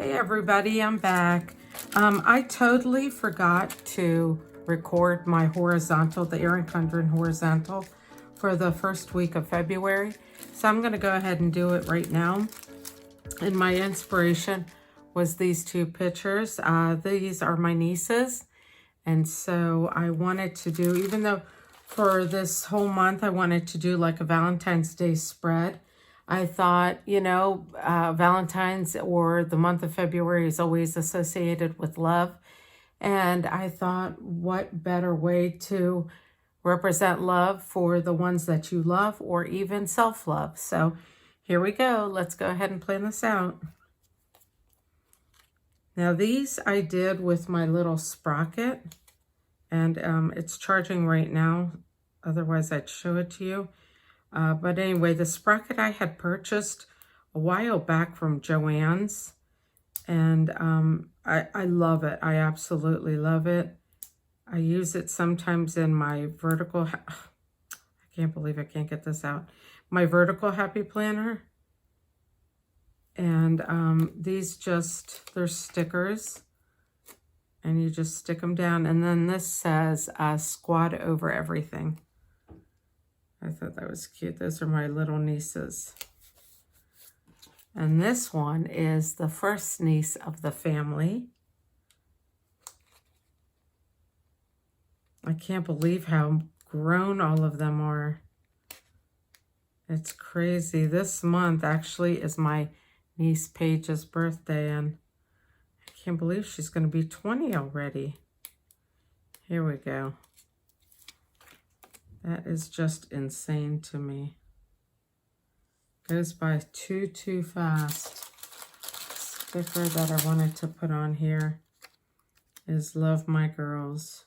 Hey everybody, I'm back. I totally forgot to record my horizontal, the Erin Condren horizontal for the first week of February. So I'm going to go ahead and do it right now. And my inspiration was these two pictures. These are my nieces. And so I wanted to do, even though for this whole month I wanted to do like a Valentine's Day spread, I thought, you know, Valentine's or the month of February is always associated with love. And I thought, what better way to represent love for the ones that you love or even self-love. So here we go. Let's go ahead and plan this out. Now these I did with my little sprocket, and it's charging right now. Otherwise I'd show it to you. But anyway, the sprocket I had purchased a while back from Joann's, and I love it. I absolutely love it. I use it sometimes in my vertical, I can't believe I can't get this out, my vertical happy planner. And these just, they're stickers, and you just stick them down. And then this says squad over everything. I thought that was cute. Those are my little nieces. And this one is the first niece of the family. I can't believe how grown all of them are. It's crazy. This month actually is my niece Paige's birthday, and I can't believe she's going to be 20 already. Here we go. That is just insane to me. Goes by too fast. Sticker that I wanted to put on here is Love My Girls.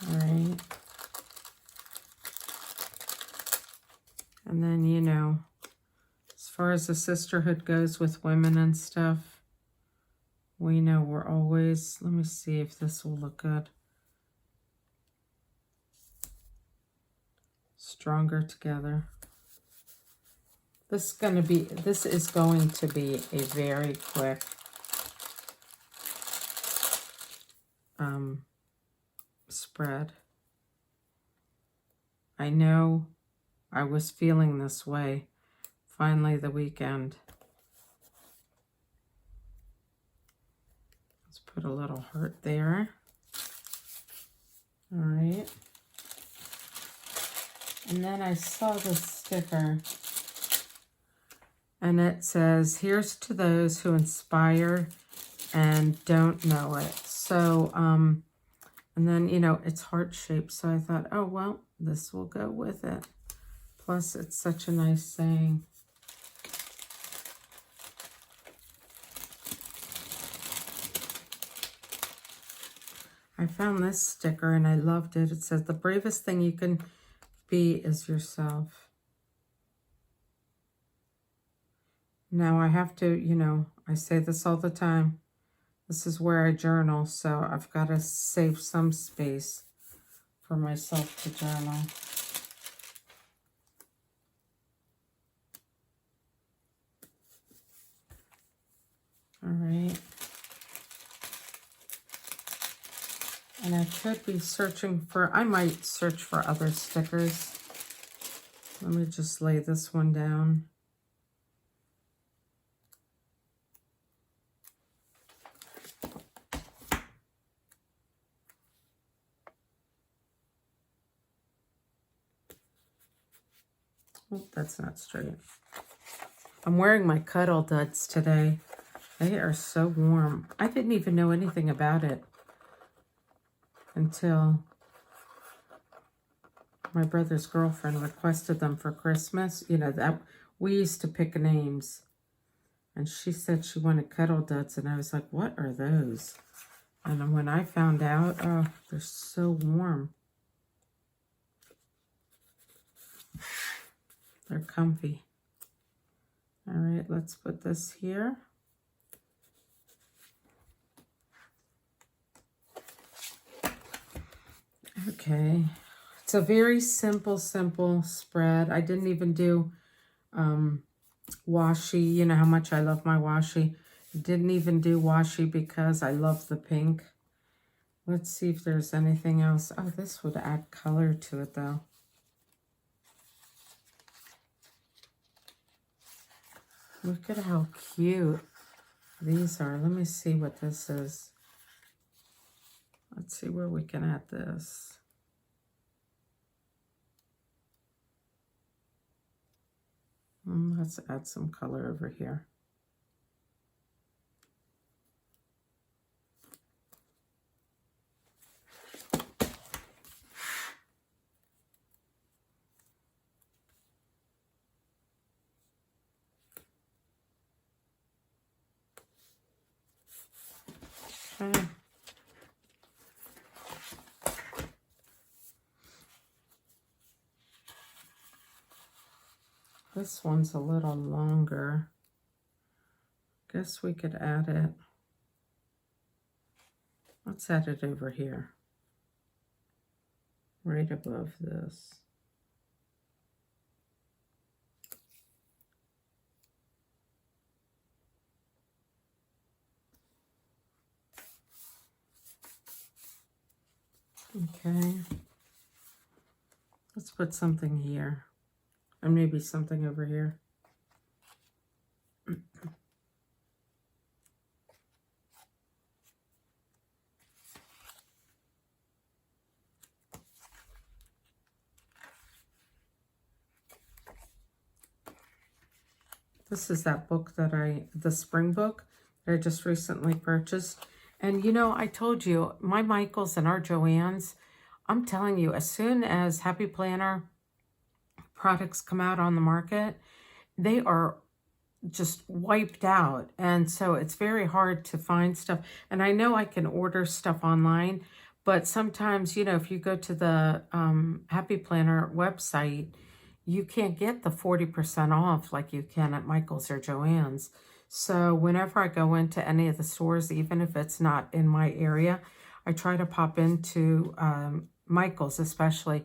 All right. And then, you know, as far as the sisterhood goes with women and stuff, we know we're always, let me see if this will look good. Stronger together. This is going to be a very quick spread. I know I was feeling this way. Finally, the weekend. Put a little heart there. All right. And then I saw this sticker, and it says, here's to those who inspire and don't know it. So, and then, you know, it's heart-shaped. So I thought, oh, well, this will go with it. Plus, it's such a nice saying. I found this sticker and I loved it. It says, the bravest thing you can be is yourself. Now I have to, you know, I say this all the time. This is where I journal, so I've got to save some space for myself to journal. All right. And I could be searching for, I might search for other stickers. Let me just lay this one down. Oh, that's not straight. I'm wearing my cuddle duds today. They are so warm. I didn't even know anything about it until my brother's girlfriend requested them for Christmas. You know, that we used to pick names. And she said she wanted cuddle duds. And I was like, what are those? And when I found out, oh, they're so warm. They're comfy. All right, let's put this here. Okay, it's a very simple spread. I didn't even do washi. You know how much I love my washi. Didn't even do washi because I love the pink. Let's see if there's anything else. Oh, this would add color to it though. Look at how cute these are. Let me see what this is. Let's see where we can add this. Let's add some color over here. Okay. This one's a little longer. Guess we could add it. Let's add it over here, right above this. Okay. Let's put something here, and maybe something over here. This is that book that the spring book that I just recently purchased. And you know, I told you, my Michaels and our Joann's, I'm telling you, as soon as Happy Planner products come out on the market, they are just wiped out. And so it's very hard to find stuff. And I know I can order stuff online, but sometimes, you know, if you go to the Happy Planner website, you can't get the 40% off like you can at Michael's or Joann's. So whenever I go into any of the stores, even if it's not in my area, I try to pop into Michael's, especially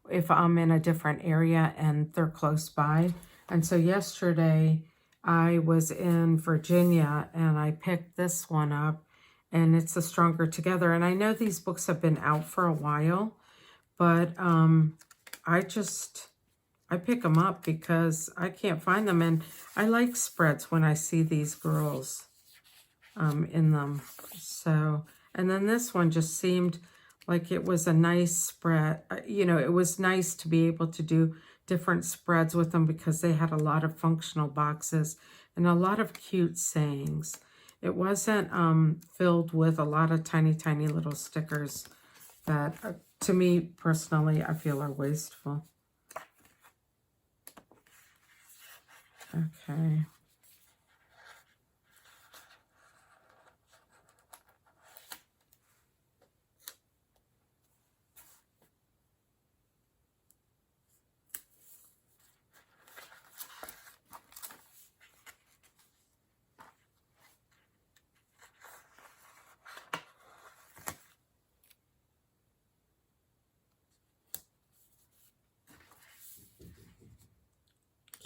if I'm in a different area and they're close by. And so yesterday I was in Virginia and I picked this one up, and it's the Stronger Together. And I know these books have been out for a while, but I pick them up because I can't find them. And I like spreads when I see these girls in them. So, and then this one just seemed like it was a nice spread. You know, it was nice to be able to do different spreads with them because they had a lot of functional boxes and a lot of cute sayings. It wasn't filled with a lot of tiny, tiny little stickers that, to me personally, I feel are wasteful. Okay.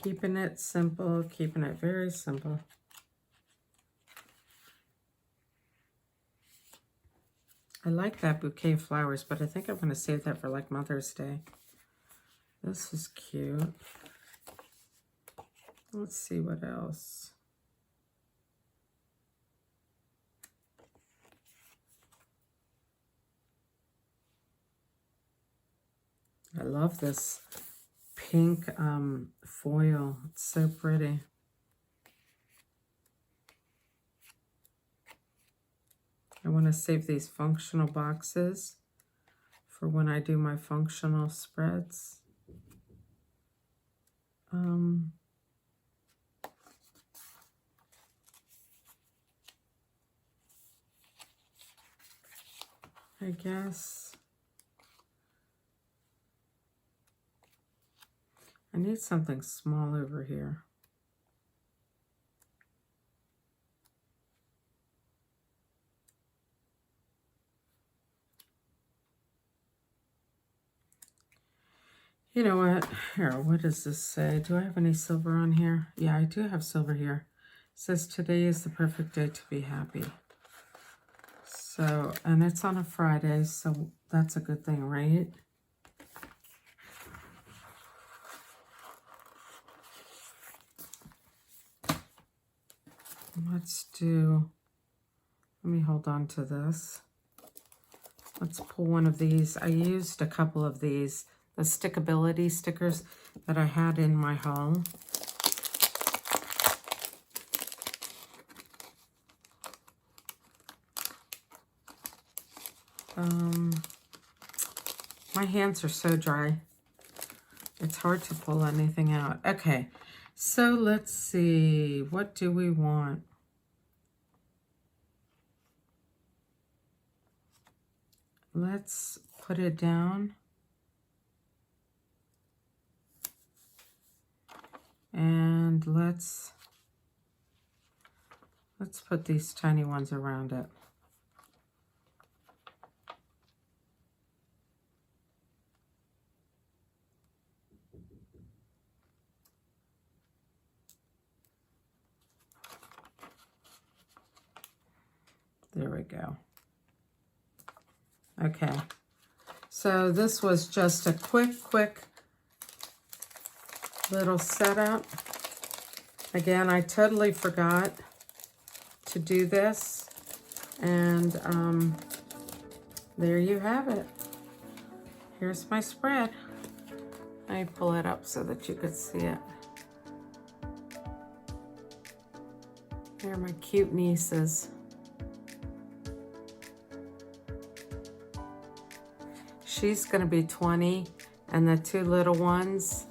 Keeping it simple, keeping it very simple. I like that bouquet of flowers, but I think I'm going to save that for like Mother's Day. This is cute. Let's see what else. I love this pink foil. It's so pretty. I want to save these functional boxes for when I do my functional spreads. I guess I need something small over here. You know what? Here, what does this say? Do I have any silver on here? Yeah, I do have silver here. It says today is the perfect day to be happy. So, and it's on a Friday, so that's a good thing, right? Let me hold on to this. Let's pull one of these. I used a couple of these, the stickability stickers that I had in my haul. My hands are so dry. It's hard to pull anything out. Okay, so let's see. What do we want? Let's put it down. And let's put these tiny ones around it. There we go. Okay, so this was just a quick little setup. Again, I totally forgot to do this, and there you have it. Here's my spread. Let me pull it up so that you could see it. They're my cute nieces. She's going to be 20, and the two little ones,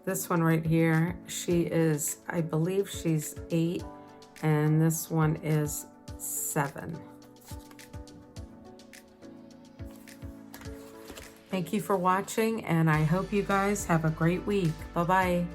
this one right here, she is, I believe she's 8, and this one is 7. Thank you for watching, and I hope you guys have a great week. Bye-bye.